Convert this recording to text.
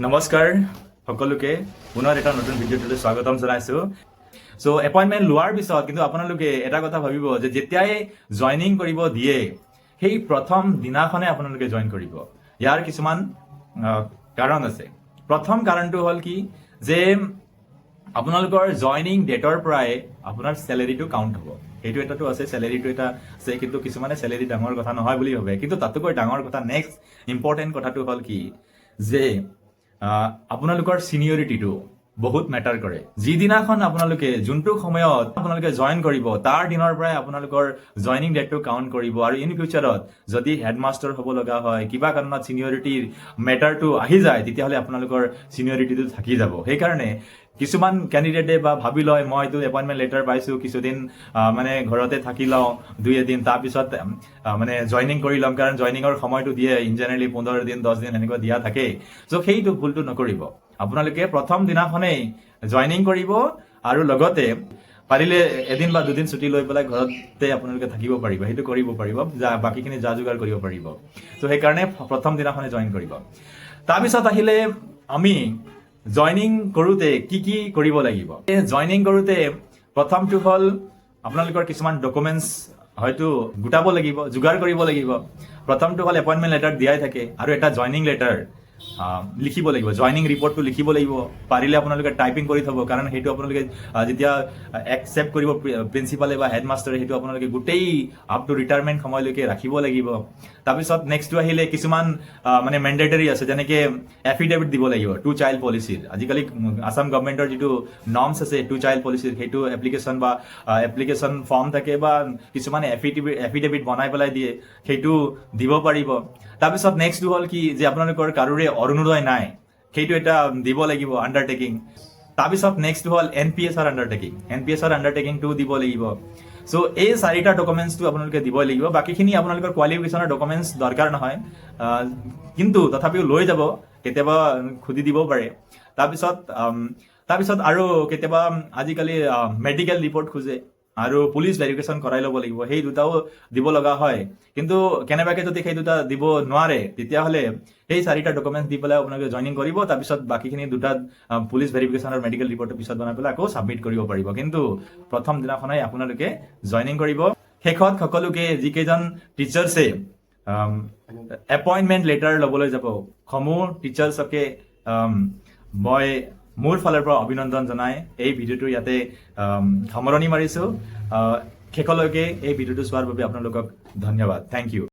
নমস্কাৰ সকলোকে পুনৰ এটা নতুন ভিডিঅ'টোলৈ স্বাগতম জনাইছো। সো এপইণ্টমেণ্ট লোৱাৰ পিছত কিন্তু আপোনালোকে এটা কথা ভাবিব যে যেতিয়াই জইনিং কৰিব দিয়ে সেই প্ৰথম দিনাখনে আপোনালোকে জইন কৰিব। ইয়াৰ কিছুমান কাৰণ আছে। প্ৰথম কাৰণটো হ'ল কি যে আপোনালোকৰ জইনিং ডেটৰ পৰাই আপোনাৰ চেলেৰিটো কাউণ্ট হ'ব। সেইটো এটাতো আছে, চেলেৰিটো এটা আছে, কিন্তু কিছুমানে চেলেৰি ডাঙৰ কথা নহয় বুলি ভাবে। কিন্তু তাতোকৈ ডাঙৰ কথা নেক্সট ইম্পৰ্টেণ্ট কথাটো হ'ল কি যে আপোনালোকৰ চিনিয়ৰিটিটো বহুত মেটাৰ কৰে। যিদিনাখন আপোনালোকে যোনটো সময়ত আপোনালোকে জইন কৰিব তাৰ দিনৰ পৰাই আপোনালোকৰ জইনিং ডেটটো কাউণ্ট কৰিব। আৰু ইন ফিউচাৰত যদি হেডমাষ্টাৰ হ'ব লগা হয়, কিবা কাৰণত চিনিয়ৰিটিৰ মেটাৰটো আহি যায়, তেতিয়াহ'লে আপোনালোকৰ চিনিয়ৰিটিটো থাকি যাব। সেইকাৰণে কিছুমান কেণ্ডিডেটে বা ভাবি লয় মই এইটো এপইণ্টমেণ্ট লেটাৰ পাইছোঁ, কিছুদিন মানে ঘৰতে থাকি লওঁ 2-এদিন, তাৰপিছত মানে জইনিং কৰি ল'ম, কাৰণ জইনিঙৰ সময়টো দিয়ে জেনেৰেলি 15 দিন 10 দিন এনেকুৱা দিয়া থাকে। চ' সেইটো ভুলটো নকৰিব। আপোনালোকে প্ৰথম দিনাখনেই জইনিং কৰিব আৰু লগতে পাৰিলে এদিন বা দুদিন ছুটি লৈ পেলাই ঘৰতে আপোনালোকে থাকিব পাৰিব, সেইটো কৰিব পাৰিব, বাকীখিনি যা যোগাৰ কৰিব পাৰিব। চ' সেইকাৰণে প্ৰথম দিনাখনে জইন কৰিব। তাৰপিছত আহিলে আমি জইনিং কৰোঁতে কি কি কৰিব লাগিব। জইনিং কৰোঁতে প্ৰথমটো হ'ল আপোনালোকৰ কিছুমান ডকুমেণ্টছ হয়তো গোটাব লাগিব, যোগাৰ কৰিব লাগিব। প্ৰথমটো হ'ল এপইণ্টমেণ্ট লেটাৰ দিয়াই থাকে আৰু এটা জইনিং লেটাৰ লিখিব লাগিব, জইনিং ৰিপৰ্টটো লিখিব লাগিব। পাৰিলে আপোনালোকে টাইপিং কৰি থ'ব, কাৰণ সেইটো আপোনালোকে যেতিয়া একচেপ্ট কৰিব প্ৰিন্সিপালে বা হেডমাষ্টাৰে, সেইটো আপোনালোকে গোটেই আপ টু ৰিটায়াৰমেণ্ট সময়লৈকে ৰাখিব লাগিব। তাৰপিছত নেক্সটটো আহিলে কিছুমান মানে মেণ্ডেটৰী আছে, যেনেকৈ এফিডেভিট দিব লাগিব 2 চাইল্ড পলিচিৰ। আজিকালি আছাম গভৰ্ণমেণ্টৰ যিটো নৰ্মছ আছে 2 চাইল্ড পলিচিৰ, সেইটো এপ্লিকেশ্যন বা এপ্লিকেশ্যন ফৰ্ম থাকে বা কিছুমানে এফিডেভিট বনাই পেলাই দিয়ে, সেইটো দিব পাৰিব। তাৰপিছত নেক্সটটো হ'ল কি যে আপোনালোকৰ কাৰোৰে অৰুণোদয় নাই, সেইটো এটা দিব লাগিব আণ্ডাৰটেকিং। তাৰপিছত নেক্সটটো হ'ল NPSৰ আণ্ডাৰটেকিং, NPSৰ আণ্ডাৰটেকিংটো দিব লাগিব। চ' এই 4টা ডকুমেণ্টছটো আপোনালোকে দিবই লাগিব। বাকীখিনি আপোনালোকৰ কোৱালিফিকেশ্যনৰ ডকুমেণ্টছ দৰকাৰ নহয়, কিন্তু তথাপিও লৈ যাব, কেতিয়াবা খুজি দিবও পাৰে। তাৰপিছত আৰু কেতিয়াবা আজিকালি মেডিকেল ৰিপৰ্ট খোজে আৰু পুলিচ ভেৰিফিকেশ্যন কৰাই ল'ব লাগিব, সেই দুটাও দিব লগা হয়। কিন্তু কেনেবাকৈ যদি সেই দুটা দিব নোৱাৰে, তেতিয়াহ'লে সেই 4টা ডকুমেণ্টছ দি পেলাই আপোনালোকে জইনিং কৰিব। তাৰপিছত বাকীখিনি দুটা পুলিচ ভেৰিফিকেশ্যন আৰু মেডিকেল ৰিপৰ্টৰ পিছত বনাই পেলাই আকৌ ছাবমিট কৰিব পাৰিব। কিন্তু প্ৰথম দিনাখনে আপোনালোকে জইনিং কৰিব। শেষত সকলোকে যিকেইজন টিচাৰ্ছে এপইণ্টমেণ্ট লেটাৰ ল'বলৈ যাব, সমূহ টিচাৰ্ছকে মই মোৰ ফালৰ পৰা অভিনন্দন জনাই এই ভিডিঅ'টো ইয়াতে সামৰণি মাৰিছোঁ। শেষলৈকে এই ভিডিঅ'টো চোৱাৰ বাবে আপোনালোকক ধন্যবাদ। Thank U.